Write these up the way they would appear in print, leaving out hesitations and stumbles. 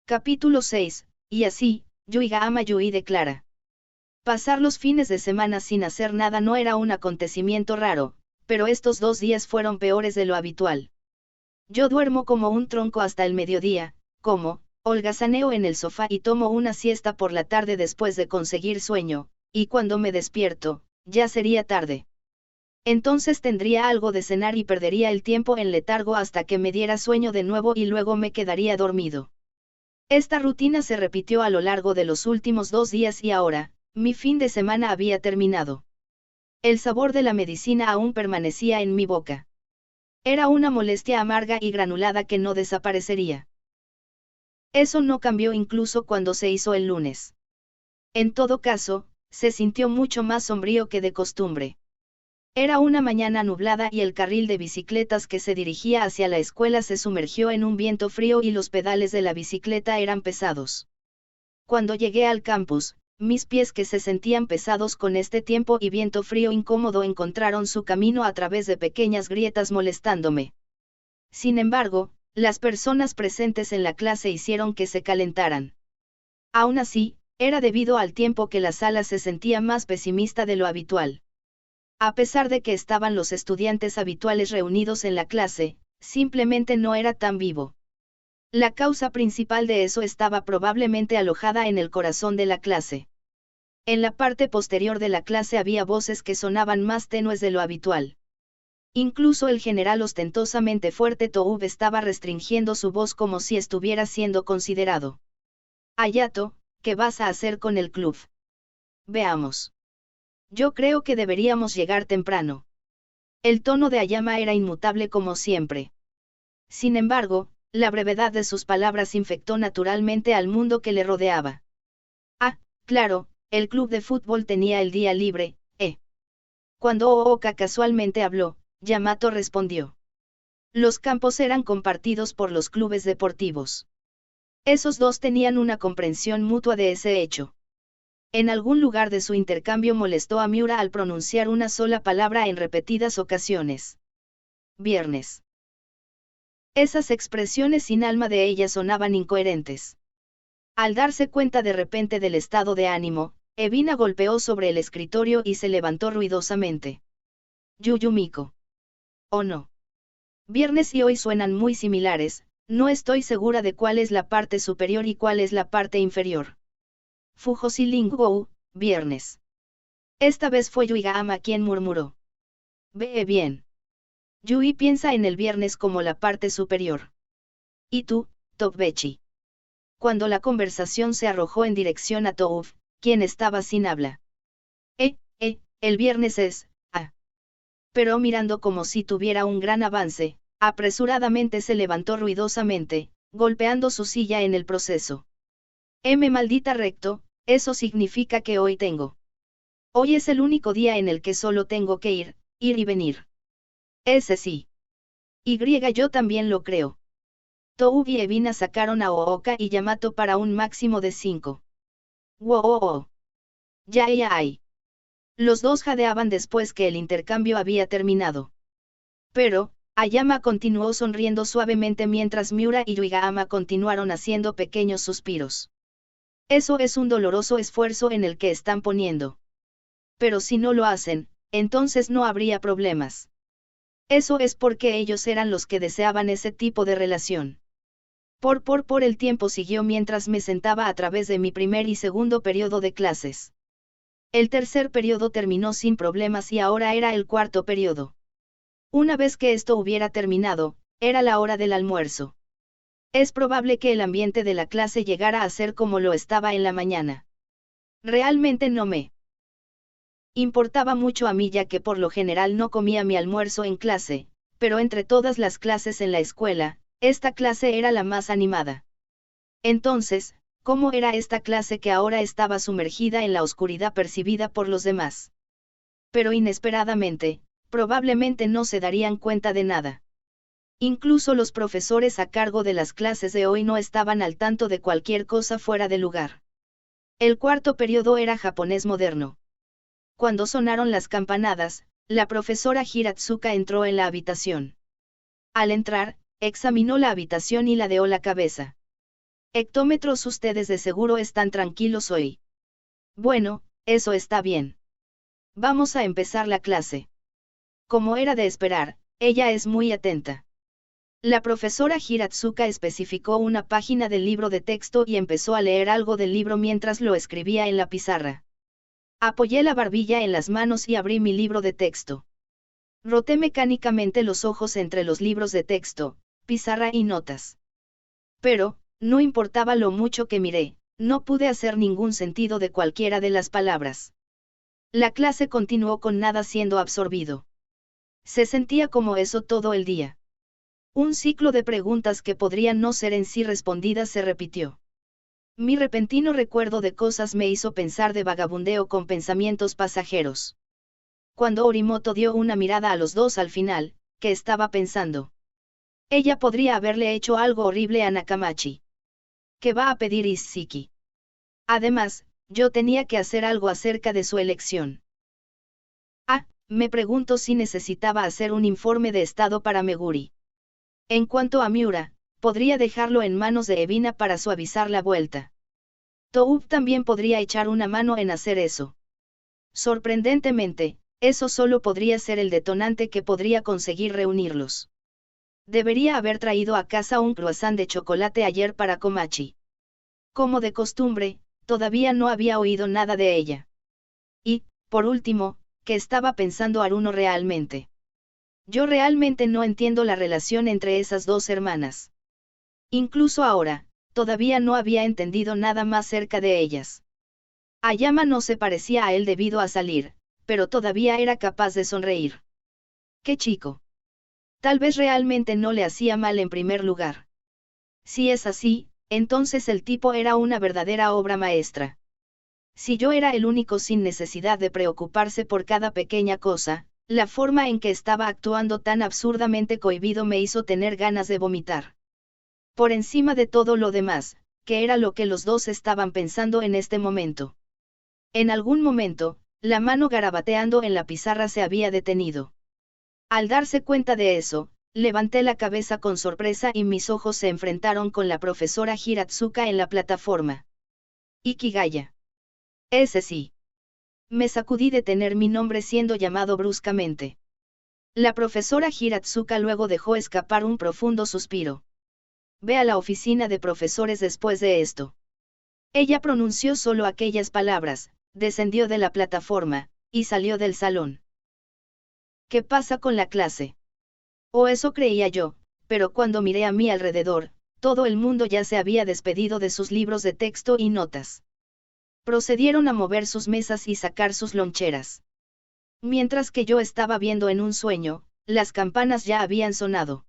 Capítulo 6, y así, Yuiga ama Yui declara. Pasar los fines de semana sin hacer nada no era un acontecimiento raro, pero estos 2 días fueron peores de lo habitual. Yo duermo como un tronco hasta el mediodía, holgazaneo en el sofá y tomo una siesta por la tarde después de conseguir sueño, y cuando me despierto, ya sería tarde. Entonces tendría algo de cenar y perdería el tiempo en letargo hasta que me diera sueño de nuevo y luego me quedaría dormido. Esta rutina se repitió a lo largo de los últimos 2 días y ahora, mi fin de semana había terminado. El sabor de la medicina aún permanecía en mi boca. Era una molestia amarga y granulada que no desaparecería. Eso no cambió incluso cuando se hizo el lunes. En todo caso, se sintió mucho más sombrío que de costumbre. Era una mañana nublada y el carril de bicicletas que se dirigía hacia la escuela se sumergió en un viento frío y los pedales de la bicicleta eran pesados. Cuando llegué al campus, mis pies que se sentían pesados con este tiempo y viento frío incómodo encontraron su camino a través de pequeñas grietas molestándome. Sin embargo, las personas presentes en la clase hicieron que se calentaran. Aún así, era debido al tiempo que la sala se sentía más pesimista de lo habitual. A pesar de que estaban los estudiantes habituales reunidos en la clase, simplemente no era tan vivo. La causa principal de eso estaba probablemente alojada en el corazón de la clase. En la parte posterior de la clase había voces que sonaban más tenues de lo habitual. Incluso el general ostentosamente fuerte Toub estaba restringiendo su voz como si estuviera siendo considerado. Hayato, ¿qué vas a hacer con el club? Veamos. Yo creo que deberíamos llegar temprano. El tono de Ayama era inmutable como siempre. Sin embargo, la brevedad de sus palabras infectó naturalmente al mundo que le rodeaba. Ah, claro, el club de fútbol tenía el día libre, ¿eh? Cuando Ooka casualmente habló, Yamato respondió. Los campos eran compartidos por los clubes deportivos. Esos dos tenían una comprensión mutua de ese hecho. En algún lugar de su intercambio molestó a Miura al pronunciar una sola palabra en repetidas ocasiones. Viernes. Esas expresiones sin alma de ella sonaban incoherentes. Al darse cuenta de repente del estado de ánimo, Evina golpeó sobre el escritorio y se levantó ruidosamente. Yuyumiko. ¿O no? Viernes y hoy suenan muy similares, no estoy segura de cuál es la parte superior y cuál es la parte inferior. Fujoshi Lingou, viernes. Esta vez fue Yuiga-ama quien murmuró. Ve bien. Yui piensa en el viernes como la parte superior. ¿Y tú, Tobechi? Cuando la conversación se arrojó en dirección a Toub, quien estaba sin habla. El viernes es, Pero mirando como si tuviera un gran avance, apresuradamente se levantó ruidosamente, golpeando su silla en el proceso. Maldita recto, eso significa que hoy tengo. Hoy es el único día en el que solo tengo que ir y venir. Ese sí. Yo también lo creo. Toub y Evina sacaron a Ooka y Yamato para un máximo de 5. ¡Wow! Ya. Los dos jadeaban después que el intercambio había terminado. Pero, Ayama continuó sonriendo suavemente mientras Miura y Yuiga-ama continuaron haciendo pequeños suspiros. Eso es un doloroso esfuerzo en el que están poniendo. Pero si no lo hacen, entonces no habría problemas. Eso es porque ellos eran los que deseaban ese tipo de relación. Por el tiempo siguió mientras me sentaba a través de mi primer y segundo periodo de clases. El tercer periodo terminó sin problemas y ahora era el cuarto periodo. Una vez que esto hubiera terminado, era la hora del almuerzo. Es probable que el ambiente de la clase llegara a ser como lo estaba en la mañana. Realmente no me importaba mucho a mí ya que por lo general no comía mi almuerzo en clase, pero entre todas las clases en la escuela, esta clase era la más animada. Entonces, ¿cómo era esta clase que ahora estaba sumergida en la oscuridad percibida por los demás? Pero inesperadamente, probablemente no se darían cuenta de nada. Incluso los profesores a cargo de las clases de hoy no estaban al tanto de cualquier cosa fuera de lugar. El cuarto periodo era japonés moderno. Cuando sonaron las campanadas, la profesora Hiratsuka entró en la habitación. Al entrar, examinó la habitación y ladeó la cabeza. Hectómetros, ustedes de seguro están tranquilos hoy. Bueno, eso está bien. Vamos a empezar la clase. Como era de esperar, ella es muy atenta. La profesora Hiratsuka especificó una página del libro de texto y empezó a leer algo del libro mientras lo escribía en la pizarra. Apoyé la barbilla en las manos y abrí mi libro de texto. Roté mecánicamente los ojos entre los libros de texto, pizarra y notas. Pero, no importaba lo mucho que miré, no pude hacer ningún sentido de cualquiera de las palabras. La clase continuó con nada siendo absorbido. Se sentía como eso todo el día. Un ciclo de preguntas que podrían no ser en sí respondidas se repitió. Mi repentino recuerdo de cosas me hizo pensar de vagabundeo con pensamientos pasajeros. Cuando Orimoto dio una mirada a los dos al final, ¿qué estaba pensando? Ella podría haberle hecho algo horrible a Nakamachi. ¿Qué va a pedir Isshiki? Además, yo tenía que hacer algo acerca de su elección. Me pregunto si necesitaba hacer un informe de estado para Meguri. En cuanto a Miura, podría dejarlo en manos de Evina para suavizar la vuelta. Toub también podría echar una mano en hacer eso. Sorprendentemente, eso solo podría ser el detonante que podría conseguir reunirlos. Debería haber traído a casa un croissant de chocolate ayer para Komachi. Como de costumbre, todavía no había oído nada de ella. Y, por último, ¿qué estaba pensando Haruno realmente? Yo realmente no entiendo la relación entre esas dos hermanas. Incluso ahora, todavía no había entendido nada más cerca de ellas. Ayama no se parecía a él debido a salir, pero todavía era capaz de sonreír. ¡Qué chico! Tal vez realmente no le hacía mal en primer lugar. Si es así, entonces el tipo era una verdadera obra maestra. Si yo era el único sin necesidad de preocuparse por cada pequeña cosa, la forma en que estaba actuando tan absurdamente cohibido me hizo tener ganas de vomitar. Por encima de todo lo demás, ¿qué era lo que los dos estaban pensando en este momento? En algún momento, la mano garabateando en la pizarra se había detenido. Al darse cuenta de eso, levanté la cabeza con sorpresa y mis ojos se enfrentaron con la profesora Hiratsuka en la plataforma. Ikigaya. Ese sí. Me sacudí de tener mi nombre siendo llamado bruscamente. La profesora Hiratsuka luego dejó escapar un profundo suspiro. Ve a la oficina de profesores después de esto. Ella pronunció solo aquellas palabras, descendió de la plataforma, y salió del salón. ¿Qué pasa con la clase? O eso creía yo, pero cuando miré a mi alrededor, todo el mundo ya se había despedido de sus libros de texto y notas. Procedieron a mover sus mesas y sacar sus loncheras. Mientras que yo estaba viendo en un sueño, las campanas ya habían sonado.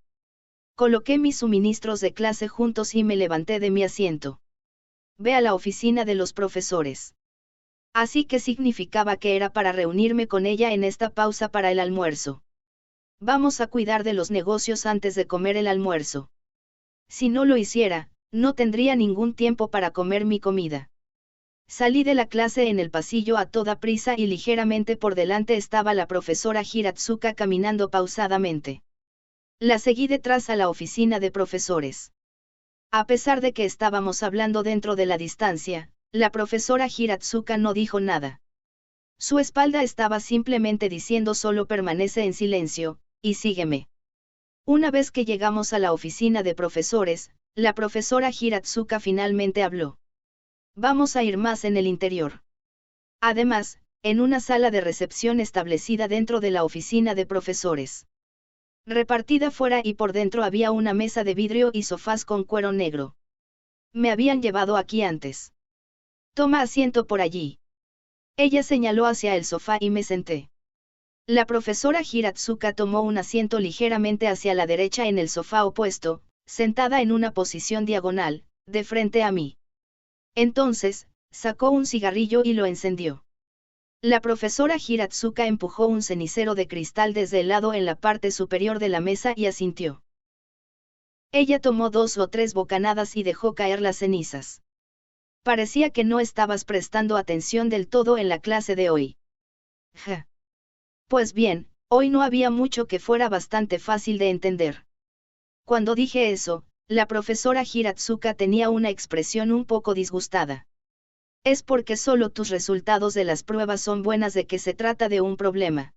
Coloqué mis suministros de clase juntos y me levanté de mi asiento. Ve a la oficina de los profesores. Así que significaba que era para reunirme con ella en esta pausa para el almuerzo. Vamos a cuidar de los negocios antes de comer el almuerzo. Si no lo hiciera, no tendría ningún tiempo para comer mi comida. Salí de la clase en el pasillo a toda prisa y ligeramente por delante estaba la profesora Hiratsuka caminando pausadamente. La seguí detrás a la oficina de profesores. A pesar de que estábamos hablando dentro de la distancia, la profesora Hiratsuka no dijo nada. Su espalda estaba simplemente diciendo solo permanece en silencio, y sígueme. Una vez que llegamos a la oficina de profesores, la profesora Hiratsuka finalmente habló. Vamos a ir más en el interior. Además, en una sala de recepción establecida dentro de la oficina de profesores. Repartida fuera y por dentro había una mesa de vidrio y sofás con cuero negro. Me habían llevado aquí antes. Toma asiento por allí. Ella señaló hacia el sofá y me senté. La profesora Hiratsuka tomó un asiento ligeramente hacia la derecha en el sofá opuesto, sentada en una posición diagonal, de frente a mí. Entonces, sacó un cigarrillo y lo encendió. La profesora Hiratsuka empujó un cenicero de cristal desde el lado en la parte superior de la mesa y asintió. Ella tomó 2 o 3 bocanadas y dejó caer las cenizas. Parecía que no estabas prestando atención del todo en la clase de hoy. Ja. Pues bien, hoy no había mucho que fuera bastante fácil de entender. Cuando dije eso, la profesora Hiratsuka tenía una expresión un poco disgustada. Es porque solo tus resultados de las pruebas son buenas de que se trata de un problema.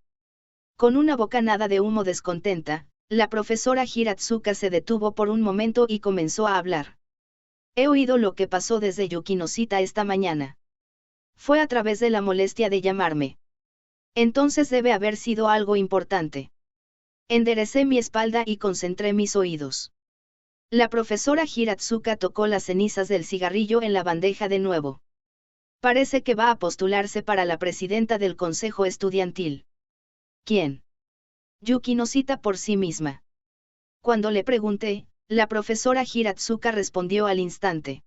Con una bocanada de humo descontenta, la profesora Hiratsuka se detuvo por un momento y comenzó a hablar. He oído lo que pasó desde Yukinoshita esta mañana. Fue a través de la molestia de llamarme. Entonces debe haber sido algo importante. Enderecé mi espalda y concentré mis oídos. La profesora Hiratsuka tocó las cenizas del cigarrillo en la bandeja de nuevo. Parece que va a postularse para la presidenta del consejo estudiantil. ¿Quién? Yukinoshita por sí misma. Cuando le pregunté, la profesora Hiratsuka respondió al instante.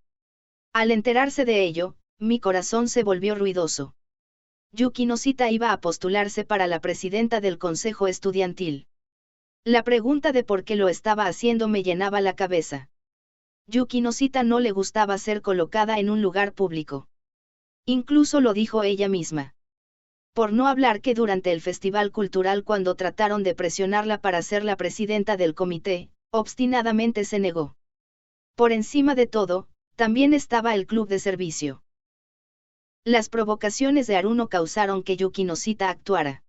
Al enterarse de ello, mi corazón se volvió ruidoso. Yukinoshita iba a postularse para la presidenta del consejo estudiantil. La pregunta de por qué lo estaba haciendo me llenaba la cabeza. Yukinoshita no le gustaba ser colocada en un lugar público. Incluso lo dijo ella misma. Por no hablar que durante el festival cultural cuando trataron de presionarla para ser la presidenta del comité, obstinadamente se negó. Por encima de todo, también estaba el club de servicio. Las provocaciones de Haruno causaron que Yukinoshita actuara.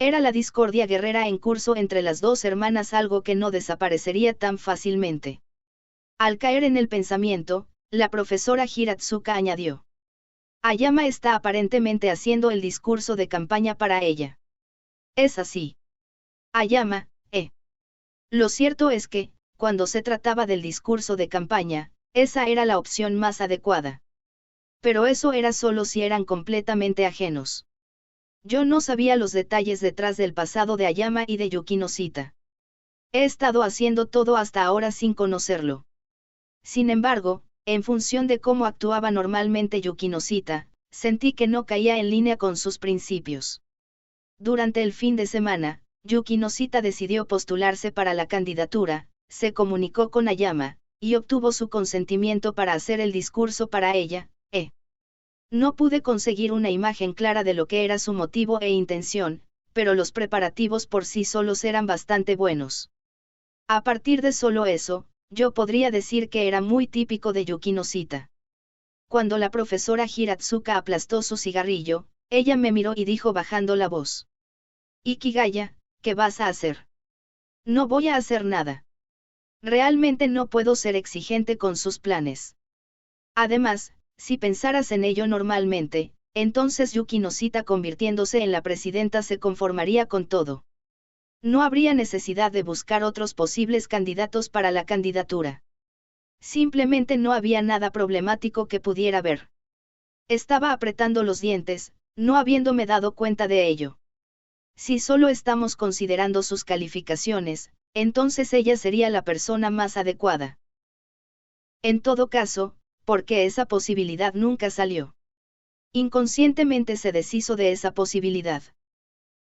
Era la discordia guerrera en curso entre las dos hermanas, algo que no desaparecería tan fácilmente. Al caer en el pensamiento, la profesora Hiratsuka añadió. Ayama está aparentemente haciendo el discurso de campaña para ella. Es así. Ayama, Lo cierto es que, cuando se trataba del discurso de campaña, esa era la opción más adecuada. Pero eso era solo si eran completamente ajenos. Yo no sabía los detalles detrás del pasado de Ayama y de Yukinoshita. He estado haciendo todo hasta ahora sin conocerlo. Sin embargo, en función de cómo actuaba normalmente Yukinoshita, sentí que no caía en línea con sus principios. Durante el fin de semana, Yukinoshita decidió postularse para la candidatura, se comunicó con Ayama, y obtuvo su consentimiento para hacer el discurso para ella. No pude conseguir una imagen clara de lo que era su motivo e intención, pero los preparativos por sí solos eran bastante buenos. A partir de solo eso, yo podría decir que era muy típico de Yukinoshita. Cuando la profesora Hiratsuka aplastó su cigarrillo, ella me miró y dijo bajando la voz. Ikigaya, ¿qué vas a hacer? No voy a hacer nada. Realmente no puedo ser exigente con sus planes. Además, si pensaras en ello normalmente, entonces Yukinoshita convirtiéndose en la presidenta se conformaría con todo. No habría necesidad de buscar otros posibles candidatos para la candidatura. Simplemente no había nada problemático que pudiera ver. Estaba apretando los dientes, no habiéndome dado cuenta de ello. Si solo estamos considerando sus calificaciones, entonces ella sería la persona más adecuada. En todo caso, porque esa posibilidad nunca salió. Inconscientemente se deshizo de esa posibilidad.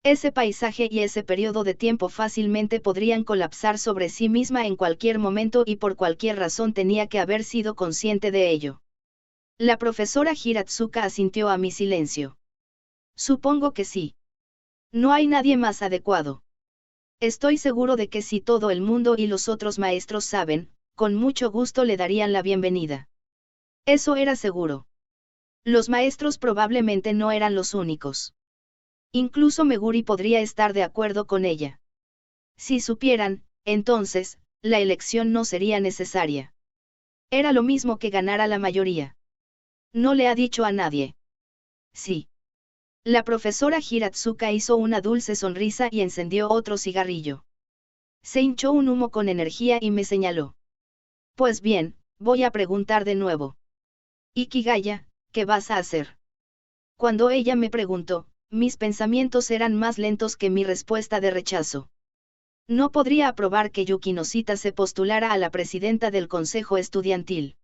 Ese paisaje y ese periodo de tiempo fácilmente podrían colapsar sobre sí misma en cualquier momento y por cualquier razón tenía que haber sido consciente de ello. La profesora Hiratsuka asintió a mi silencio. Supongo que sí. No hay nadie más adecuado. Estoy seguro de que si todo el mundo y los otros maestros saben, con mucho gusto le darían la bienvenida. Eso era seguro. Los maestros probablemente no eran los únicos. Incluso Meguri podría estar de acuerdo con ella. Si supieran, entonces, la elección no sería necesaria. Era lo mismo que ganara la mayoría. No le ha dicho a nadie. Sí. La profesora Hiratsuka hizo una dulce sonrisa y encendió otro cigarrillo. Se hinchó un humo con energía y me señaló. Pues bien, voy a preguntar de nuevo. Ikigaya, ¿qué vas a hacer? Cuando ella me preguntó, mis pensamientos eran más lentos que mi respuesta de rechazo. No podría aprobar que Yukinoshita se postulara a la presidenta del consejo estudiantil.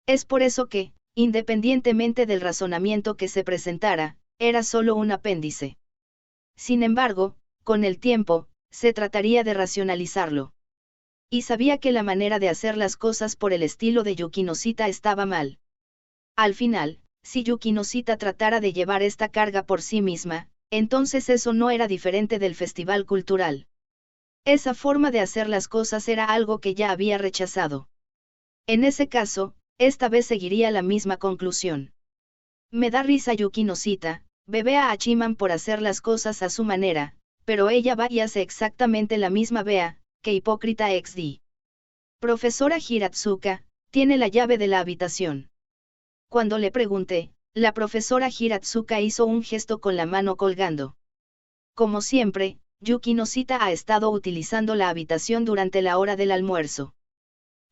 Es por eso que, independientemente del razonamiento que se presentara, era solo un apéndice. Sin embargo, con el tiempo, se trataría de racionalizarlo. Y sabía que la manera de hacer las cosas por el estilo de Yukinoshita estaba mal. Al final, si Yukinoshita tratara de llevar esta carga por sí misma, entonces eso no era diferente del festival cultural. Esa forma de hacer las cosas era algo que ya había rechazado. En ese caso, esta vez seguiría la misma conclusión. Me da risa Yuki Noshita, bebé a Hachiman por hacer las cosas a su manera, pero ella va y hace exactamente la misma vea, que hipócrita XD. Profesora Hiratsuka, tiene la llave de la habitación. Cuando le pregunté, la profesora Hiratsuka hizo un gesto con la mano colgando. Como siempre, Yuki Noshita ha estado utilizando la habitación durante la hora del almuerzo.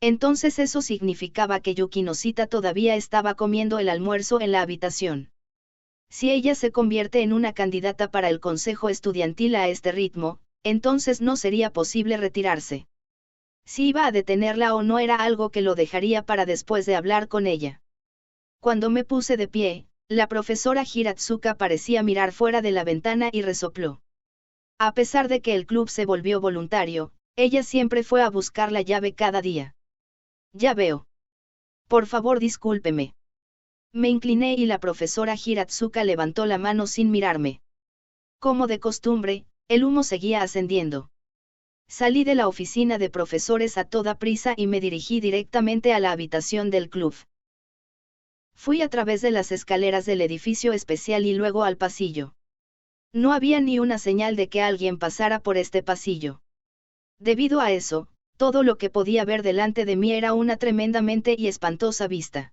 Entonces eso significaba que Yuki Noshita todavía estaba comiendo el almuerzo en la habitación. Si ella se convierte en una candidata para el consejo estudiantil a este ritmo, entonces no sería posible retirarse. Si iba a detenerla o no era algo que lo dejaría para después de hablar con ella. Cuando me puse de pie, la profesora Hiratsuka parecía mirar fuera de la ventana y resopló. A pesar de que el club se volvió voluntario, ella siempre fue a buscar la llave cada día. Ya veo. Por favor, discúlpeme. Me incliné y la profesora Hiratsuka levantó la mano sin mirarme. Como de costumbre, el humo seguía ascendiendo. Salí de la oficina de profesores a toda prisa y me dirigí directamente a la habitación del club. Fui a través de las escaleras del edificio especial y luego al pasillo. No había ni una señal de que alguien pasara por este pasillo. Debido a eso, todo lo que podía ver delante de mí era una tremendamente y espantosa vista.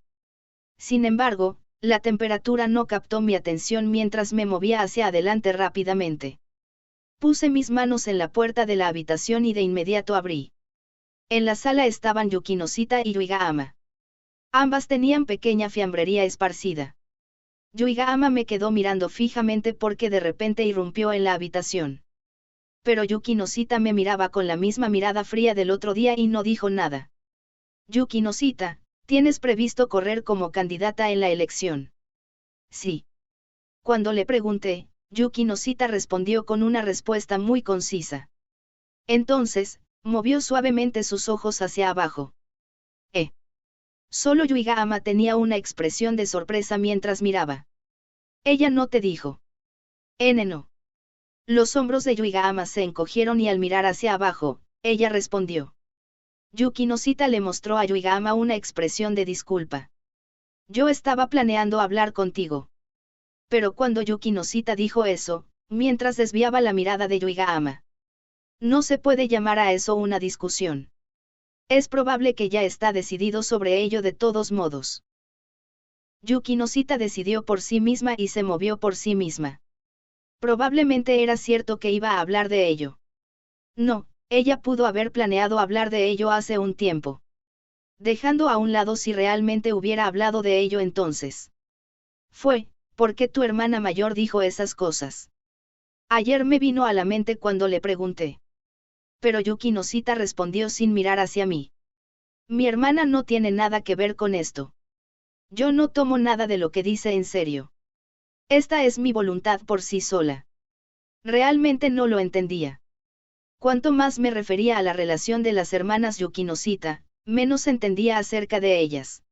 Sin embargo, la temperatura no captó mi atención mientras me movía hacia adelante rápidamente. Puse mis manos en la puerta de la habitación y de inmediato abrí. En la sala estaban Yuki Noshita y Yuiga-ama. Ambas tenían pequeña fiambrería esparcida. Yuiga-ama me quedó mirando fijamente porque de repente irrumpió en la habitación. Pero Yuki Noshita me miraba con la misma mirada fría del otro día y no dijo nada. Yuki Noshita, ¿tienes previsto correr como candidata en la elección? Sí. Cuando le pregunté, Yuki Noshita respondió con una respuesta muy concisa. Entonces, movió suavemente sus ojos hacia abajo. Solo Yuiga-ama tenía una expresión de sorpresa mientras miraba. Ella no te dijo. No. Los hombros de Yuiga-ama se encogieron y al mirar hacia abajo, ella respondió. Yuki Noshita le mostró a Yuiga-ama una expresión de disculpa. Yo estaba planeando hablar contigo. Pero cuando Yuki Noshita dijo eso, mientras desviaba la mirada de Yuiga-ama. No se puede llamar a eso una discusión. Es probable que ya está decidido sobre ello de todos modos. Yuki Noshita decidió por sí misma y se movió por sí misma. Probablemente era cierto que iba a hablar de ello. No, ella pudo haber planeado hablar de ello hace un tiempo. Dejando a un lado si realmente hubiera hablado de ello entonces. Fue, porque tu hermana mayor dijo esas cosas. Ayer me vino a la mente cuando le pregunté. Pero Yuki Noshita respondió sin mirar hacia mí. Mi hermana no tiene nada que ver con esto. Yo no tomo nada de lo que dice en serio. Esta es mi voluntad por sí sola. Realmente no lo entendía. Cuanto más me refería a la relación de las hermanas Yuki Noshita, menos entendía acerca de ellas.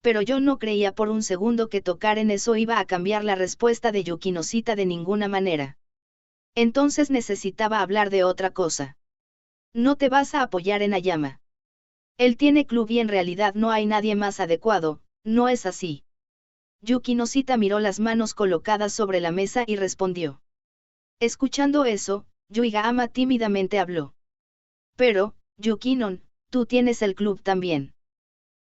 Pero yo no creía por un segundo que tocar en eso iba a cambiar la respuesta de Yuki Noshita de ninguna manera. Entonces necesitaba hablar de otra cosa. No te vas a apoyar en Ayama. Él tiene club y en realidad no hay nadie más adecuado, ¿no es así? Yuki Noshita miró las manos colocadas sobre la mesa y respondió. Escuchando eso, Yuiga-ama tímidamente habló. Pero, Yuki-non, tú tienes el club también.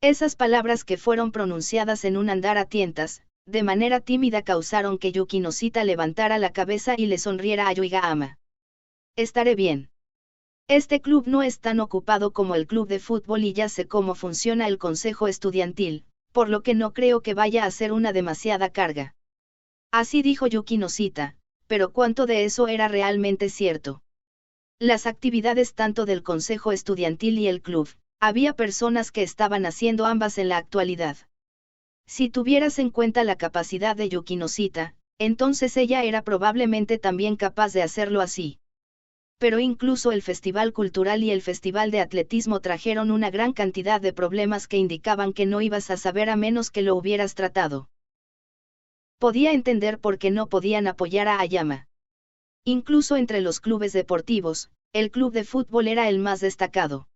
Esas palabras que fueron pronunciadas en un andar a tientas, de manera tímida causaron que Yuki Noshita levantara la cabeza y le sonriera a Yuiga-ama. Estaré bien. Este club no es tan ocupado como el club de fútbol y ya sé cómo funciona el consejo estudiantil, por lo que no creo que vaya a ser una demasiada carga. Así dijo Yuki Noshita, pero ¿cuánto de eso era realmente cierto? Las actividades tanto del consejo estudiantil y el club, había personas que estaban haciendo ambas en la actualidad. Si tuvieras en cuenta la capacidad de Yuki Noshita, entonces ella era probablemente también capaz de hacerlo así. Pero incluso el Festival Cultural y el Festival de Atletismo trajeron una gran cantidad de problemas que indicaban que no ibas a saber a menos que lo hubieras tratado. Podía entender por qué no podían apoyar a Ayama. Incluso entre los clubes deportivos, el club de fútbol era el más destacado.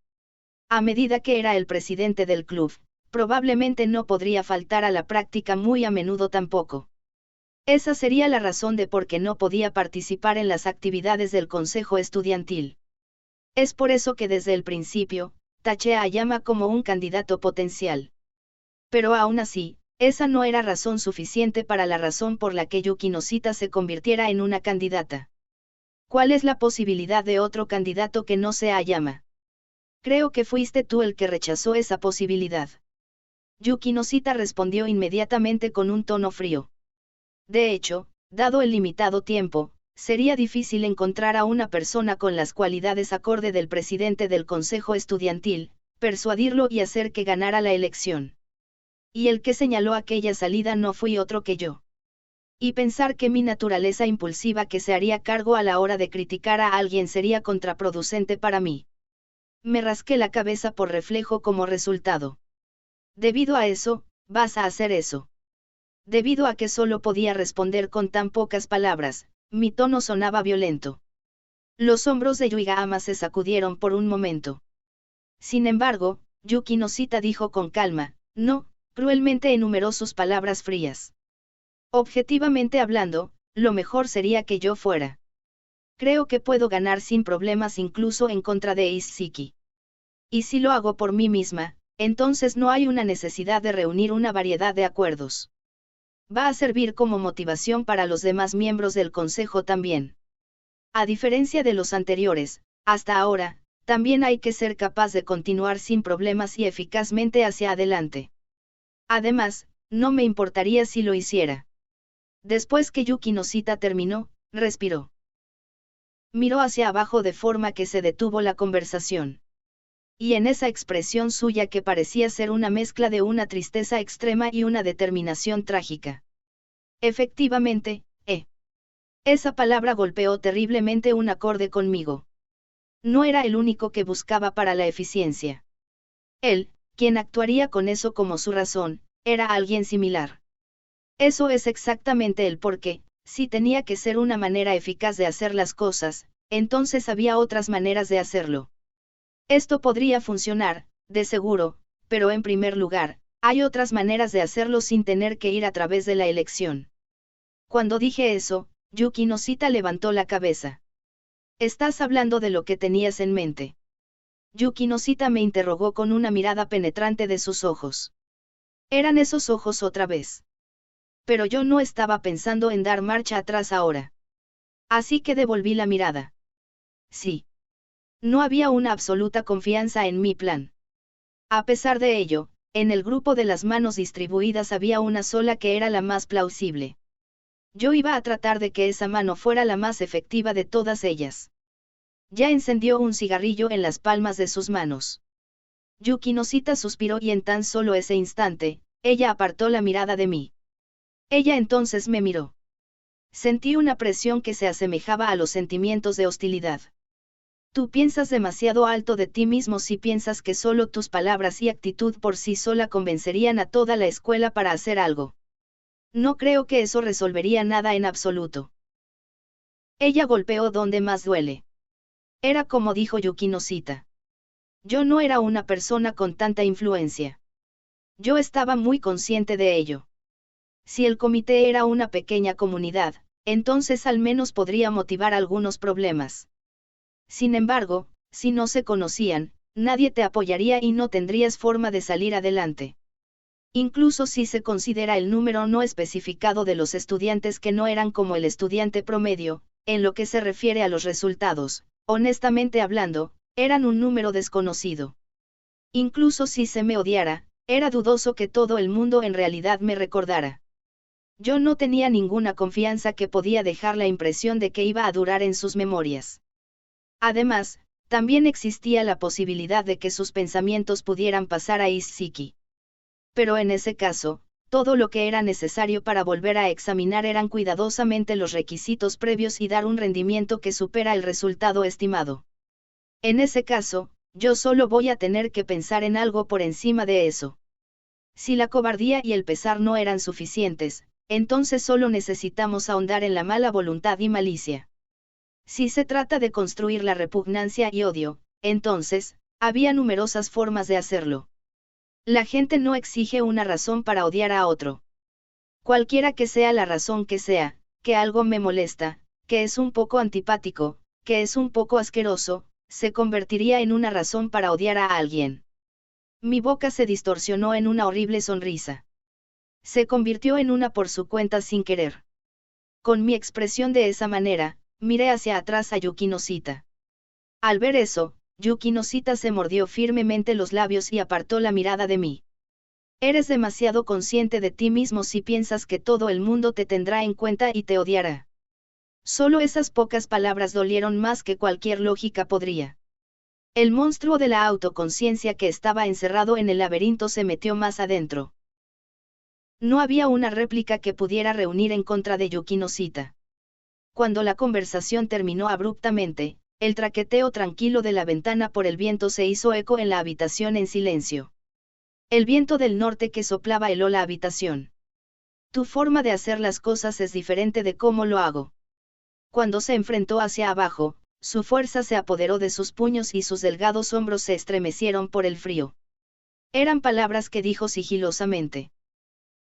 A medida que era el presidente del club, probablemente no podría faltar a la práctica muy a menudo tampoco. Esa sería la razón de por qué no podía participar en las actividades del consejo estudiantil. Es por eso que desde el principio, taché a Ayama como un candidato potencial. Pero aún así, esa no era razón suficiente para la razón por la que Yuki Noshita se convirtiera en una candidata. ¿Cuál es la posibilidad de otro candidato que no sea Ayama? Creo que fuiste tú el que rechazó esa posibilidad. Yuki Noshita respondió inmediatamente con un tono frío. De hecho, dado el limitado tiempo, sería difícil encontrar a una persona con las cualidades acorde del presidente del consejo estudiantil, persuadirlo y hacer que ganara la elección. Y el que señaló aquella salida no fui otro que yo. Y pensar que mi naturaleza impulsiva que se haría cargo a la hora de criticar a alguien sería contraproducente para mí. Me rasqué la cabeza por reflejo como resultado. Debido a eso, vas a hacer eso. Debido a que solo podía responder con tan pocas palabras, mi tono sonaba violento. Los hombros de Yuigahama se sacudieron por un momento. Sin embargo, Yuki Noshita dijo con calma, no, cruelmente enumeró sus palabras frías. Objetivamente hablando, lo mejor sería que yo fuera. Creo que puedo ganar sin problemas incluso en contra de Isshiki. Y si lo hago por mí misma, entonces no hay una necesidad de reunir una variedad de acuerdos. Va a servir como motivación para los demás miembros del consejo también. A diferencia de los anteriores, hasta ahora, también hay que ser capaz de continuar sin problemas y eficazmente hacia adelante. Además, no me importaría si lo hiciera. Después que Yuki Noshita terminó, respiró. Miró hacia abajo de forma que se detuvo la conversación. Y en esa expresión suya que parecía ser una mezcla de una tristeza extrema y una determinación trágica. Efectivamente, esa palabra golpeó terriblemente un acorde conmigo. No era el único que buscaba para la eficiencia. Él, quien actuaría con eso como su razón, era alguien similar. Eso es exactamente el porqué, si tenía que ser una manera eficaz de hacer las cosas, entonces había otras maneras de hacerlo. Esto podría funcionar, de seguro, pero en primer lugar, hay otras maneras de hacerlo sin tener que ir a través de la elección. Cuando dije eso, Yuki Noshita levantó la cabeza. ¿Estás hablando de lo que tenías en mente? Yuki Noshita me interrogó con una mirada penetrante de sus ojos. Eran esos ojos otra vez. Pero yo no estaba pensando en dar marcha atrás ahora. Así que devolví la mirada. Sí. No había una absoluta confianza en mi plan. A pesar de ello, en el grupo de las manos distribuidas había una sola que era la más plausible. Yo iba a tratar de que esa mano fuera la más efectiva de todas ellas. Ya encendió un cigarrillo en las palmas de sus manos. Yuki Noshita suspiró y en tan solo ese instante, ella apartó la mirada de mí. Ella entonces me miró. Sentí una presión que se asemejaba a los sentimientos de hostilidad. Tú piensas demasiado alto de ti mismo si piensas que solo tus palabras y actitud por sí sola convencerían a toda la escuela para hacer algo. No creo que eso resolvería nada en absoluto. Ella golpeó donde más duele. Era como dijo Yuki Noshita. Yo no era una persona con tanta influencia. Yo estaba muy consciente de ello. Si el comité era una pequeña comunidad, entonces al menos podría motivar algunos problemas. Sin embargo, si no se conocían, nadie te apoyaría y no tendrías forma de salir adelante. Incluso si se considera el número no especificado de los estudiantes que no eran como el estudiante promedio, en lo que se refiere a los resultados, honestamente hablando, eran un número desconocido. Incluso si se me odiara, era dudoso que todo el mundo en realidad me recordara. Yo no tenía ninguna confianza que podía dejar la impresión de que iba a durar en sus memorias. Además, también existía la posibilidad de que sus pensamientos pudieran pasar a Isshiki. Pero en ese caso, todo lo que era necesario para volver a examinar eran cuidadosamente los requisitos previos y dar un rendimiento que supera el resultado estimado. En ese caso, yo solo voy a tener que pensar en algo por encima de eso. Si la cobardía y el pesar no eran suficientes, entonces solo necesitamos ahondar en la mala voluntad y malicia. Si se trata de construir la repugnancia y odio, entonces, había numerosas formas de hacerlo. La gente no exige una razón para odiar a otro. Cualquiera que sea la razón que sea, que algo me molesta, que es un poco antipático, que es un poco asqueroso, se convertiría en una razón para odiar a alguien. Mi boca se distorsionó en una horrible sonrisa. Se convirtió en una por su cuenta sin querer. Con mi expresión de esa manera, miré hacia atrás a Yukinosita. Al ver eso, Yukinosita se mordió firmemente los labios y apartó la mirada de mí. Eres demasiado consciente de ti mismo si piensas que todo el mundo te tendrá en cuenta y te odiará. Solo esas pocas palabras dolieron más que cualquier lógica podría. El monstruo de la autoconciencia que estaba encerrado en el laberinto se metió más adentro. No había una réplica que pudiera reunir en contra de Yukinosita. Cuando la conversación terminó abruptamente, el traqueteo tranquilo de la ventana por el viento se hizo eco en la habitación en silencio. El viento del norte que soplaba heló la habitación. Tu forma de hacer las cosas es diferente de cómo lo hago. Cuando se enfrentó hacia abajo, su fuerza se apoderó de sus puños y sus delgados hombros se estremecieron por el frío. Eran palabras que dijo sigilosamente.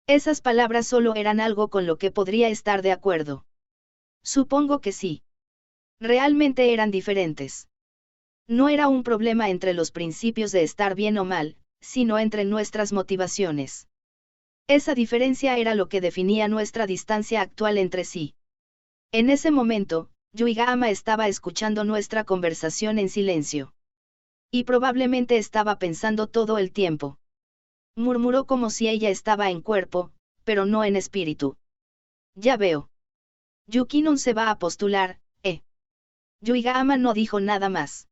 Esas palabras solo eran algo con lo que podría estar de acuerdo. Supongo que sí. Realmente eran diferentes. No era un problema entre los principios de estar bien o mal, sino entre nuestras motivaciones. Esa diferencia era lo que definía nuestra distancia actual entre sí. En ese momento, Yuiga-ama estaba escuchando nuestra conversación en silencio. Y probablemente estaba pensando todo el tiempo. Murmuró como si ella estaba en cuerpo, pero no en espíritu. Ya veo. Yukinon se va a postular, Yuiga-ama no dijo nada más.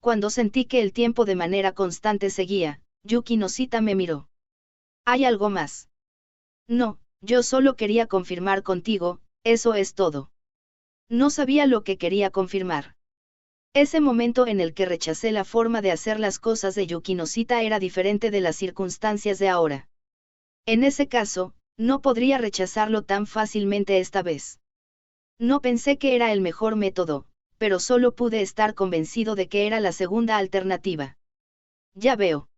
Cuando sentí que el tiempo de manera constante seguía, Yukinosita me miró. ¿Hay algo más? No, yo solo quería confirmar contigo, eso es todo. No sabía lo que quería confirmar. Ese momento en el que rechacé la forma de hacer las cosas de Yukinosita era diferente de las circunstancias de ahora. En ese caso, no podría rechazarlo tan fácilmente esta vez. No pensé que era el mejor método, pero solo pude estar convencido de que era la segunda alternativa. Ya veo.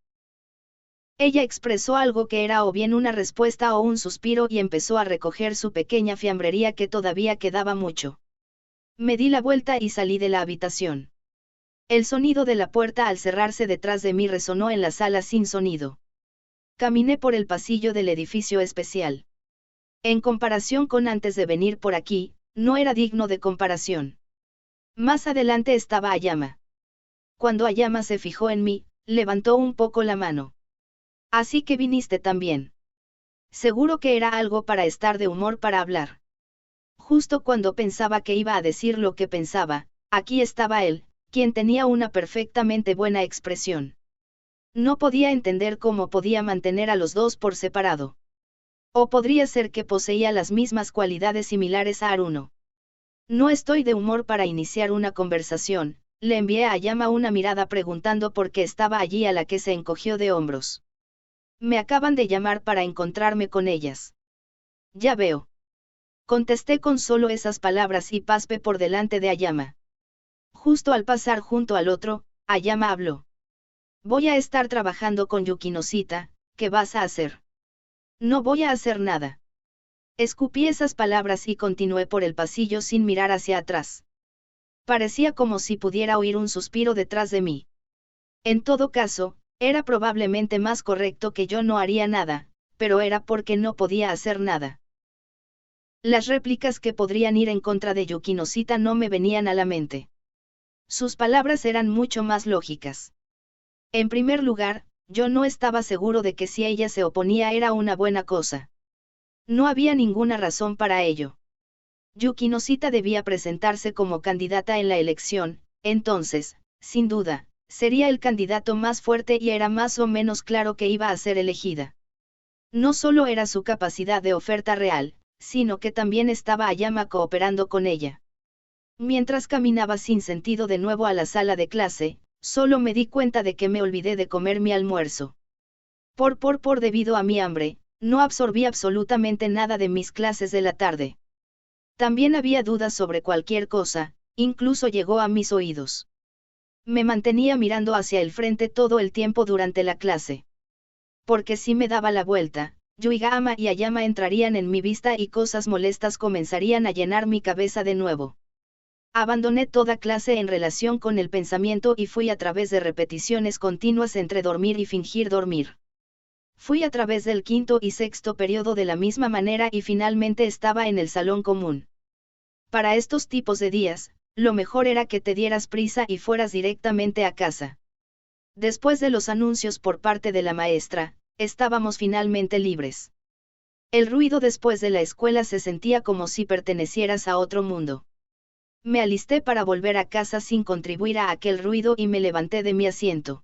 Ella expresó algo que era o bien una respuesta o un suspiro y empezó a recoger su pequeña fiambrería que todavía quedaba mucho. Me di la vuelta y salí de la habitación. El sonido de la puerta al cerrarse detrás de mí resonó en la sala sin sonido. Caminé por el pasillo del edificio especial. En comparación con antes de venir por aquí, no era digno de comparación. Más adelante estaba Ayama. Cuando Ayama se fijó en mí, levantó un poco la mano. Así que viniste también. Seguro que era algo para estar de humor para hablar. Justo cuando pensaba que iba a decir lo que pensaba, aquí estaba él, quien tenía una perfectamente buena expresión. No podía entender cómo podía mantener a los dos por separado. O podría ser que poseía las mismas cualidades similares a Haruno. No estoy de humor para iniciar una conversación, le envié a Ayama una mirada preguntando por qué estaba allí, a la que se encogió de hombros. Me acaban de llamar para encontrarme con ellas. Ya veo. Contesté con solo esas palabras y pasé por delante de Ayama. Justo al pasar junto al otro, Ayama habló. Voy a estar trabajando con Yukinosita, ¿qué vas a hacer? No voy a hacer nada. Escupí esas palabras y continué por el pasillo sin mirar hacia atrás. Parecía como si pudiera oír un suspiro detrás de mí. En todo caso, era probablemente más correcto que yo no haría nada, pero era porque no podía hacer nada. Las réplicas que podrían ir en contra de Yukinosita no me venían a la mente. Sus palabras eran mucho más lógicas. En primer lugar, yo no estaba seguro de que si ella se oponía era una buena cosa. No había ninguna razón para ello. Yukinosita debía presentarse como candidata en la elección, entonces, sin duda, sería el candidato más fuerte y era más o menos claro que iba a ser elegida. No solo era su capacidad de oferta real, sino que también estaba Ayama cooperando con ella. Mientras caminaba sin sentido de nuevo a la sala de clase, solo me di cuenta de que me olvidé de comer mi almuerzo. Por debido a mi hambre, no absorbí absolutamente nada de mis clases de la tarde. También había dudas sobre cualquier cosa, incluso llegó a mis oídos. Me mantenía mirando hacia el frente todo el tiempo durante la clase. Porque si me daba la vuelta, Yuigama y Ayama entrarían en mi vista y cosas molestas comenzarían a llenar mi cabeza de nuevo. Abandoné toda clase en relación con el pensamiento y fui a través de repeticiones continuas entre dormir y fingir dormir. Fui a través del quinto y sexto periodo de la misma manera y finalmente estaba en el salón común. Para estos tipos de días, lo mejor era que te dieras prisa y fueras directamente a casa. Después de los anuncios por parte de la maestra, estábamos finalmente libres. El ruido después de la escuela se sentía como si pertenecieras a otro mundo. Me alisté para volver a casa sin contribuir a aquel ruido y me levanté de mi asiento.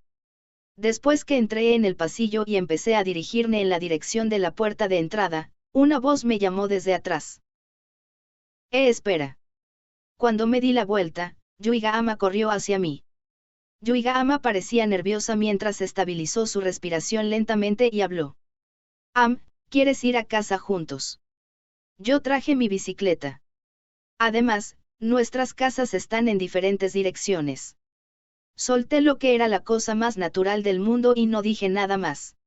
Después que entré en el pasillo y empecé a dirigirme en la dirección de la puerta de entrada, una voz me llamó desde atrás. Espera. Cuando me di la vuelta, Yuigama corrió hacia mí. Yuigama parecía nerviosa mientras estabilizó su respiración lentamente y habló. ¿Quieres ir a casa juntos? Yo traje mi bicicleta. Además, nuestras casas están en diferentes direcciones. Solté lo que era la cosa más natural del mundo y no dije nada más.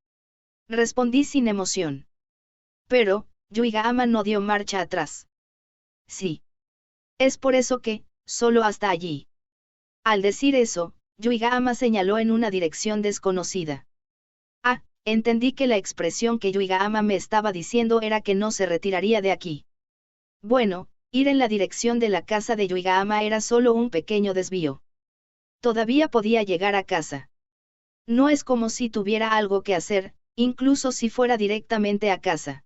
Respondí sin emoción. Pero, Yuigama no dio marcha atrás. Sí. Es por eso que, solo hasta allí. Al decir eso, Yuigama señaló en una dirección desconocida. Entendí que la expresión que Yuigama me estaba diciendo era que no se retiraría de aquí. Bueno, ir en la dirección de la casa de Yuigama era solo un pequeño desvío. Todavía podía llegar a casa. No es como si tuviera algo que hacer, incluso si fuera directamente a casa.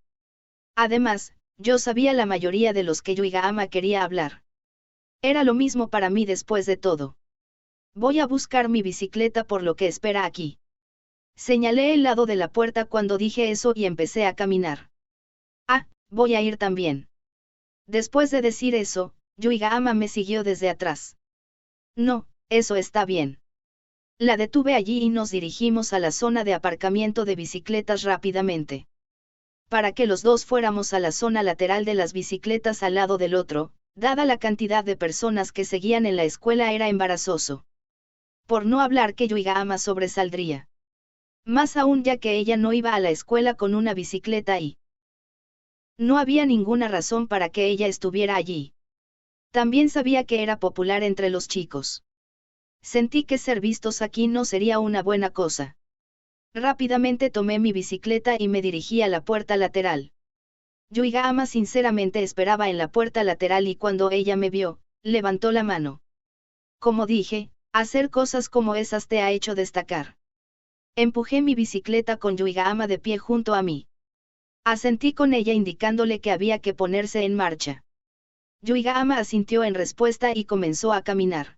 Además, yo sabía la mayoría de los que Yuigama quería hablar. Era lo mismo para mí después de todo. Voy a buscar mi bicicleta por lo que espera aquí. Señalé el lado de la puerta cuando dije eso y empecé a caminar. Voy a ir también. Después de decir eso, Yuigama me siguió desde atrás. No, eso está bien. La detuve allí y nos dirigimos a la zona de aparcamiento de bicicletas rápidamente. Para que los dos fuéramos a la zona lateral de las bicicletas al lado del otro, dada la cantidad de personas que seguían en la escuela era embarazoso. Por no hablar que Yuigama sobresaldría. Más aún ya que ella no iba a la escuela con una bicicleta y no había ninguna razón para que ella estuviera allí. También sabía que era popular entre los chicos. Sentí que ser vistos aquí no sería una buena cosa. Rápidamente tomé mi bicicleta y me dirigí a la puerta lateral. Yuigama sinceramente esperaba en la puerta lateral y cuando ella me vio, levantó la mano. Como dije, hacer cosas como esas te ha hecho destacar. Empujé mi bicicleta con Yuigama de pie junto a mí. Asentí con ella indicándole que había que ponerse en marcha. Yuigama asintió en respuesta y comenzó a caminar.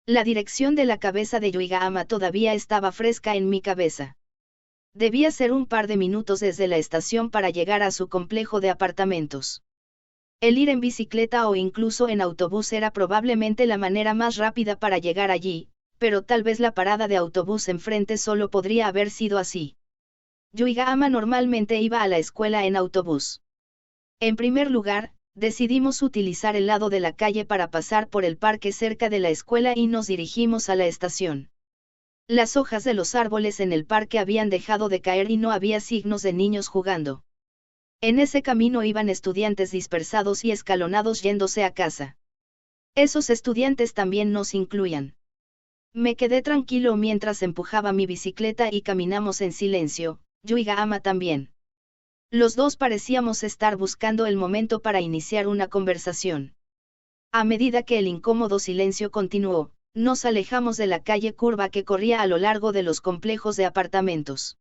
La dirección de la cabeza de Yuigama todavía estaba fresca en mi cabeza. Debía ser un par de minutos desde la estación para llegar a su complejo de apartamentos. El ir en bicicleta o incluso en autobús era probablemente la manera más rápida para llegar allí, pero tal vez la parada de autobús enfrente solo podría haber sido así. Yuigama normalmente iba a la escuela en autobús. En primer lugar, decidimos utilizar el lado de la calle para pasar por el parque cerca de la escuela y nos dirigimos a la estación. Las hojas de los árboles en el parque habían dejado de caer y no había signos de niños jugando. En ese camino iban estudiantes dispersados y escalonados yéndose a casa. Esos estudiantes también nos incluían. Me quedé tranquilo mientras empujaba mi bicicleta y caminamos en silencio, Yuigama también. Los dos parecíamos estar buscando el momento para iniciar una conversación. A medida que el incómodo silencio continuó, nos alejamos de la calle curva que corría a lo largo de los complejos de apartamentos.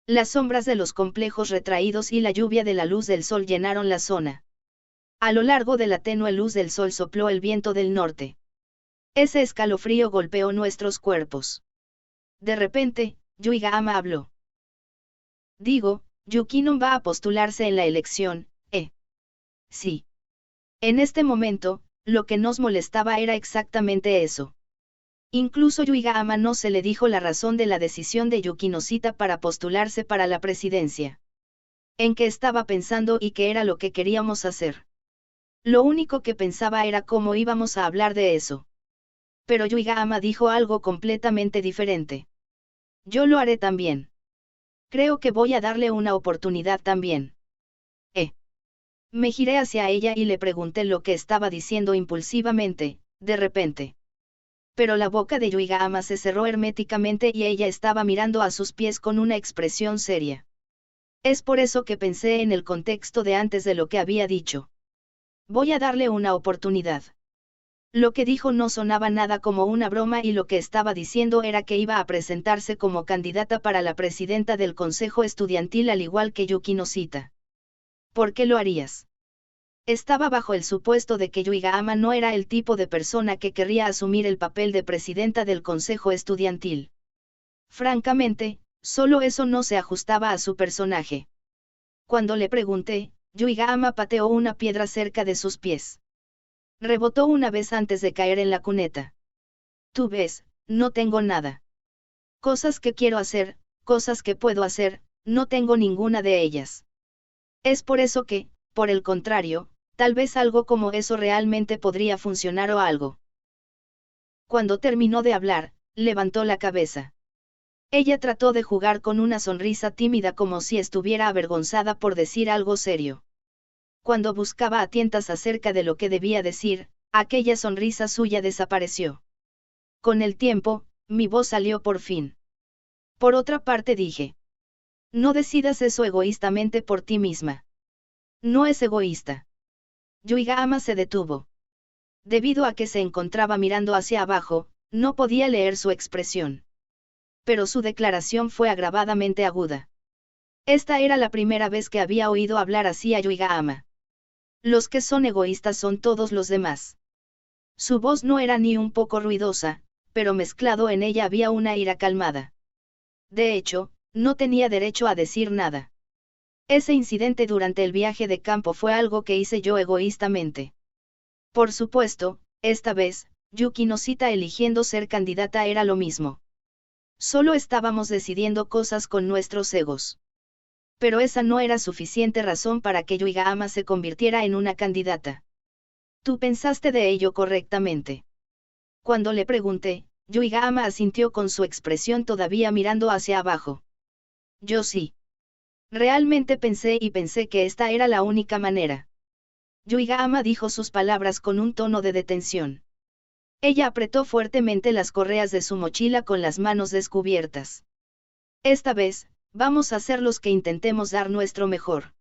Las sombras de los complejos retraídos y la lluvia de la luz del sol llenaron la zona. A lo largo de la tenue luz del sol sopló el viento del norte. Ese escalofrío golpeó nuestros cuerpos. De repente, Yuigama habló. Yukinon va a postularse en la elección, Sí. En este momento, lo que nos molestaba era exactamente eso. Incluso Yuigama no se le dijo la razón de la decisión de Yukinosita para postularse para la presidencia. En qué estaba pensando y qué era lo que queríamos hacer. Lo único que pensaba era cómo íbamos a hablar de eso. Pero Yuiga-ama dijo algo completamente diferente. Yo lo haré también. Creo que voy a darle una oportunidad también. Me giré hacia ella y le pregunté lo que estaba diciendo impulsivamente, de repente. Pero la boca de Yuiga-ama se cerró herméticamente y ella estaba mirando a sus pies con una expresión seria. Es por eso que pensé en el contexto de antes de lo que había dicho. Voy a darle una oportunidad. Lo que dijo no sonaba nada como una broma y lo que estaba diciendo era que iba a presentarse como candidata para la presidenta del consejo estudiantil al igual que Yuki Noshita. ¿Por qué lo harías? Estaba bajo el supuesto de que Yuiga-ama no era el tipo de persona que querría asumir el papel de presidenta del consejo estudiantil. Francamente, solo eso no se ajustaba a su personaje. Cuando le pregunté, Yuiga-ama pateó una piedra cerca de sus pies. Rebotó una vez antes de caer en la cuneta. Tú ves, no tengo nada. Cosas que quiero hacer, cosas que puedo hacer, no tengo ninguna de ellas. Es por eso que, por el contrario, tal vez algo como eso realmente podría funcionar o algo. Cuando terminó de hablar, levantó la cabeza. Ella trató de jugar con una sonrisa tímida como si estuviera avergonzada por decir algo serio. Cuando buscaba a tientas acerca de lo que debía decir, aquella sonrisa suya desapareció. Con el tiempo, mi voz salió por fin. Por otra parte dije. No decidas eso egoístamente por ti misma. No es egoísta. Yuiga-ama se detuvo. Debido a que se encontraba mirando hacia abajo, no podía leer su expresión. Pero su declaración fue agravadamente aguda. Esta era la primera vez que había oído hablar así a Yuiga-ama. Los que son egoístas son todos los demás. Su voz no era ni un poco ruidosa, pero mezclado en ella había una ira calmada. De hecho, no tenía derecho a decir nada. Ese incidente durante el viaje de campo fue algo que hice yo egoístamente. Por supuesto, esta vez, Yuki Noshita eligiendo ser candidata era lo mismo. Solo estábamos decidiendo cosas con nuestros egos. Pero esa no era suficiente razón para que Yuiga-ama se convirtiera en una candidata. Tú pensaste de ello correctamente. Cuando le pregunté, Yuiga-ama asintió con su expresión todavía mirando hacia abajo. Yo sí. Realmente pensé y pensé que esta era la única manera. Yuiga-ama dijo sus palabras con un tono de detención. Ella apretó fuertemente las correas de su mochila con las manos descubiertas. Esta vez, vamos a ser los que intentemos dar nuestro mejor.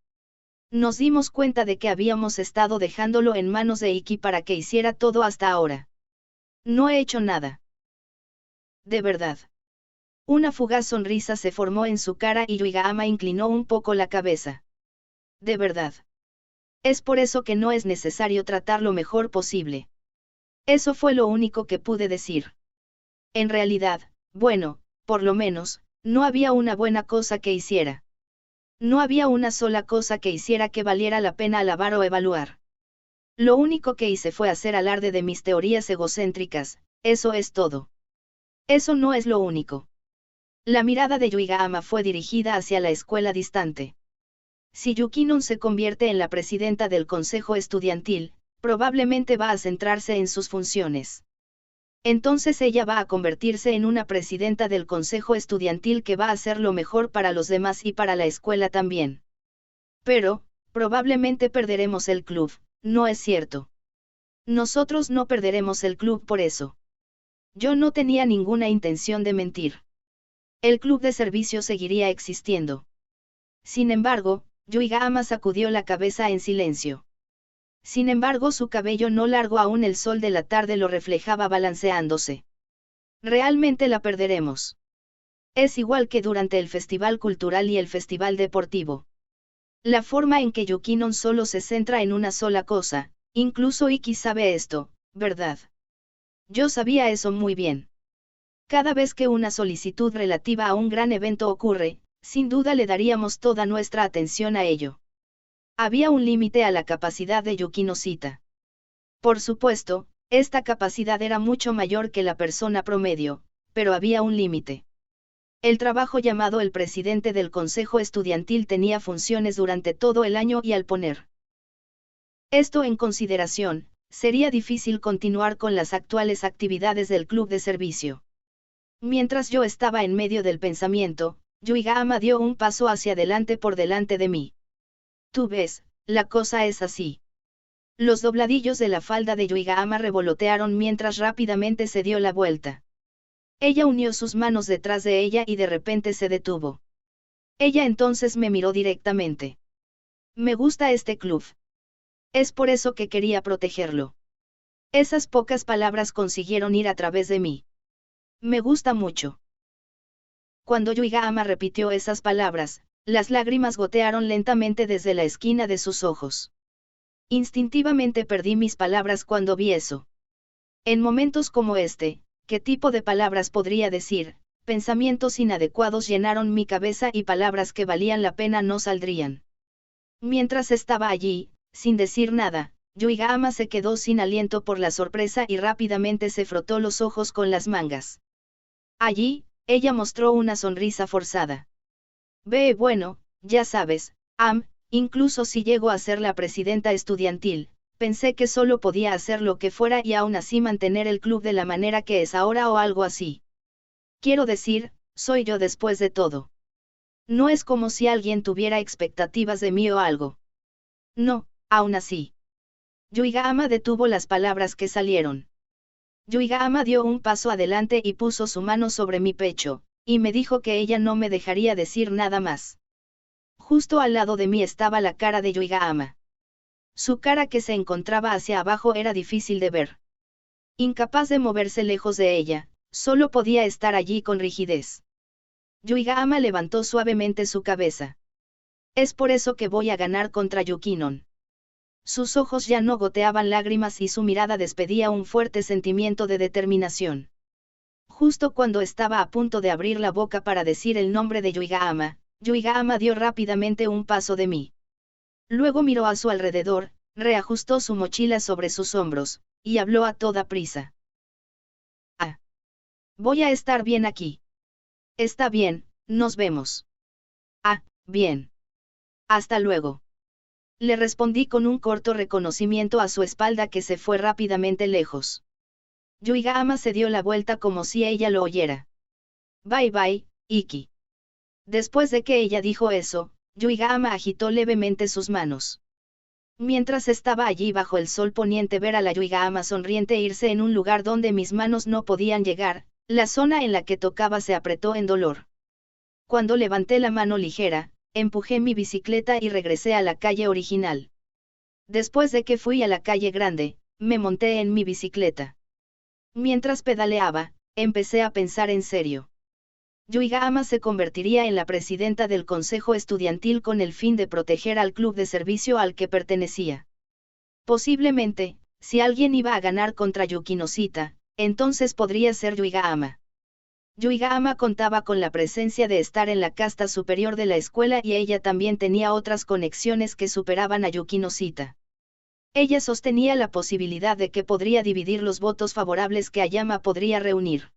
Nos dimos cuenta de que habíamos estado dejándolo en manos de Iki para que hiciera todo hasta ahora. No he hecho nada. De verdad. Una fugaz sonrisa se formó en su cara y Yuiga-ama inclinó un poco la cabeza. De verdad. Es por eso que no es necesario tratar lo mejor posible. Eso fue lo único que pude decir. En realidad, bueno, por lo menos, no había una buena cosa que hiciera. No había una sola cosa que hiciera que valiera la pena alabar o evaluar. Lo único que hice fue hacer alarde de mis teorías egocéntricas, eso es todo. Eso no es lo único. La mirada de Yuiga-ama fue dirigida hacia la escuela distante. Si Yukinon se convierte en la presidenta del consejo estudiantil, probablemente va a centrarse en sus funciones. Entonces ella va a convertirse en una presidenta del consejo estudiantil que va a hacer lo mejor para los demás y para la escuela también. Pero, probablemente perderemos el club, ¿no es cierto? Nosotros no perderemos el club por eso. Yo no tenía ninguna intención de mentir. El club de servicio seguiría existiendo. Sin embargo, Yuiga-ama sacudió la cabeza en silencio. Sin embargo, su cabello no largo aún el sol de la tarde lo reflejaba balanceándose. Realmente la perderemos. Es igual que durante el festival cultural y el festival deportivo. La forma en que Yukinon solo se centra en una sola cosa, incluso Iki sabe esto, ¿verdad? Yo sabía eso muy bien. Cada vez que una solicitud relativa a un gran evento ocurre, sin duda le daríamos toda nuestra atención a ello. Había un límite a la capacidad de Yuki Noshita. Por supuesto, esta capacidad era mucho mayor que la persona promedio, pero había un límite. El trabajo llamado el presidente del consejo estudiantil tenía funciones durante todo el año y al poner Esto en consideración, sería difícil continuar con las actuales actividades del club de servicio. Mientras yo estaba en medio del pensamiento, Yuiga-ama dio un paso hacia adelante por delante de mí. Tú ves, la cosa es así. Los dobladillos de la falda de Yuiga-ama revolotearon mientras rápidamente se dio la vuelta. Ella unió sus manos detrás de ella y de repente se detuvo. Ella entonces me miró directamente. Me gusta este club. Es por eso que quería protegerlo. Esas pocas palabras consiguieron ir a través de mí. Me gusta mucho. Cuando Yuiga-ama repitió esas palabras, las lágrimas gotearon lentamente desde la esquina de sus ojos. Instintivamente perdí mis palabras cuando vi eso. En momentos como este, ¿qué tipo de palabras podría decir? Pensamientos inadecuados llenaron mi cabeza y palabras que valían la pena no saldrían. Mientras estaba allí, sin decir nada, Yuiga-ama se quedó sin aliento por la sorpresa y rápidamente se frotó los ojos con las mangas. Allí, ella mostró una sonrisa forzada. Bueno, ya sabes, incluso si llego a ser la presidenta estudiantil, pensé que solo podía hacer lo que fuera y aún así mantener el club de la manera que es ahora o algo así. Quiero decir, soy yo después de todo. No es como si alguien tuviera expectativas de mí o algo. No, aún así. Yuiga-ama detuvo las palabras que salieron. Yuiga-ama dio un paso adelante y puso su mano sobre mi pecho, y me dijo que ella no me dejaría decir nada más. Justo al lado de mí estaba la cara de Yuiga-ama. Su cara que se encontraba hacia abajo era difícil de ver. Incapaz de moverse lejos de ella, solo podía estar allí con rigidez. Yuiga-ama levantó suavemente su cabeza. Es por eso que voy a ganar contra Yukinon. Sus ojos ya no goteaban lágrimas y su mirada despedía un fuerte sentimiento de determinación. Justo cuando estaba a punto de abrir la boca para decir el nombre de Yuiga-ama, Yuiga-ama dio rápidamente un paso de mí. Luego miró a su alrededor, reajustó su mochila sobre sus hombros, y habló a toda prisa. Voy a estar bien aquí. Está bien, nos vemos. Bien. Hasta luego. Le respondí con un corto reconocimiento a su espalda que se fue rápidamente lejos. Yuiga-ama se dio la vuelta como si ella lo oyera. Bye bye, Iki. Después de que ella dijo eso, Yuiga-ama agitó levemente sus manos. Mientras estaba allí bajo el sol poniente ver a la Yuiga-ama sonriente irse en un lugar donde mis manos no podían llegar, la zona en la que tocaba se apretó en dolor. Cuando levanté la mano ligera, empujé mi bicicleta y regresé a la calle original. Después de que fui a la calle grande, me monté en mi bicicleta. Mientras pedaleaba, empecé a pensar en serio. Yuiga-ama se convertiría en la presidenta del consejo estudiantil con el fin de proteger al club de servicio al que pertenecía. Posiblemente, si alguien iba a ganar contra Yukinosita, entonces podría ser Yuiga-ama. Yuiga-ama contaba con la presencia de estar en la casta superior de la escuela y ella también tenía otras conexiones que superaban a Yukinosita. Ella sostenía la posibilidad de que podría dividir los votos favorables que Ayama podría reunir.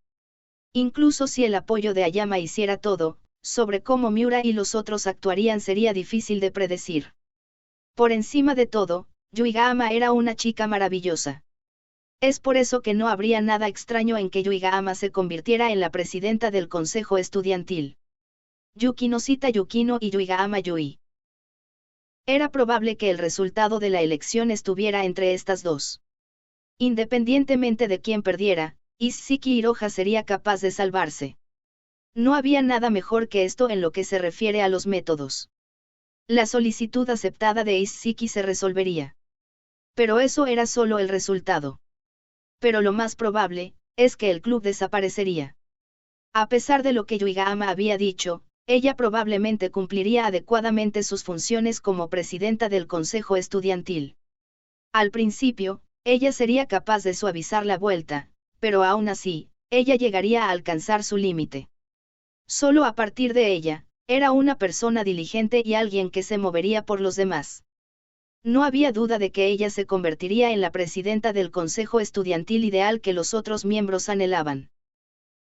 Incluso si el apoyo de Ayama hiciera todo, sobre cómo Miura y los otros actuarían sería difícil de predecir. Por encima de todo, Yuiga-ama era una chica maravillosa. Es por eso que no habría nada extraño en que Yuiga-ama se convirtiera en la presidenta del consejo estudiantil. Yukinosita Yukino y Yuiga-ama Yui. Era probable que el resultado de la elección estuviera entre estas dos. Independientemente de quién perdiera, Isshiki Hiroha sería capaz de salvarse. No había nada mejor que esto en lo que se refiere a los métodos. La solicitud aceptada de Isshiki se resolvería. Pero eso era solo el resultado. Pero lo más probable, es que el club desaparecería. A pesar de lo que Yuiga-ama había dicho, ella probablemente cumpliría adecuadamente sus funciones como presidenta del consejo estudiantil. Al principio, ella sería capaz de suavizar la vuelta, pero aún así, ella llegaría a alcanzar su límite. Solo a partir de ella, era una persona diligente y alguien que se movería por los demás. No había duda de que ella se convertiría en la presidenta del consejo estudiantil ideal que los otros miembros anhelaban.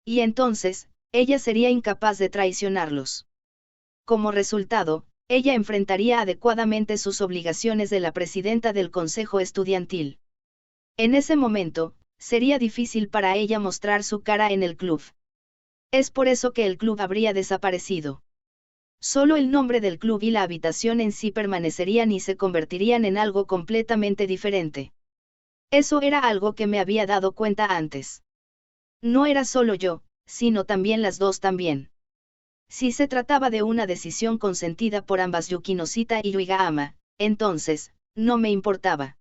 Y entonces, ella sería incapaz de traicionarlos. Como resultado, ella enfrentaría adecuadamente sus obligaciones de la presidenta del consejo estudiantil. En ese momento, sería difícil para ella mostrar su cara en el club. Es por eso que el club habría desaparecido. Solo el nombre del club y la habitación en sí permanecerían y se convertirían en algo completamente diferente. Eso era algo que me había dado cuenta antes. No era solo yo, sino también las dos también. Si se trataba de una decisión consentida por ambas Yukinosita y Yuiga-ama, entonces, no me importaba.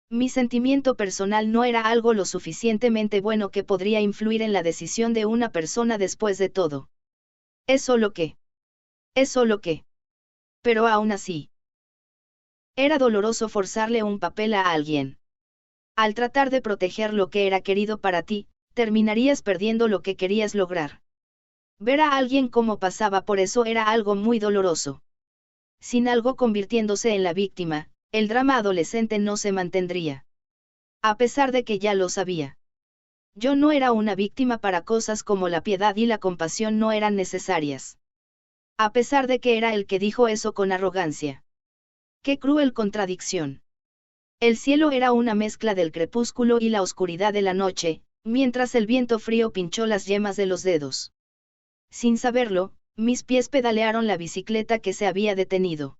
Mi sentimiento personal no era algo lo suficientemente bueno que podría influir en la decisión de una persona después de todo. Es solo que. Pero aún así. Era doloroso forzarle un papel a alguien. Al tratar de proteger lo que era querido para ti, terminarías perdiendo lo que querías lograr. Ver a alguien como pasaba por eso era algo muy doloroso. Sin algo convirtiéndose en la víctima, el drama adolescente no se mantendría. A pesar de que ya lo sabía. Yo no era una víctima para cosas como la piedad y la compasión no eran necesarias. A pesar de que era el que dijo eso con arrogancia. ¡Qué cruel contradicción! El cielo era una mezcla del crepúsculo y la oscuridad de la noche, mientras el viento frío pinchó las yemas de los dedos. Sin saberlo, mis pies pedalearon la bicicleta que se había detenido.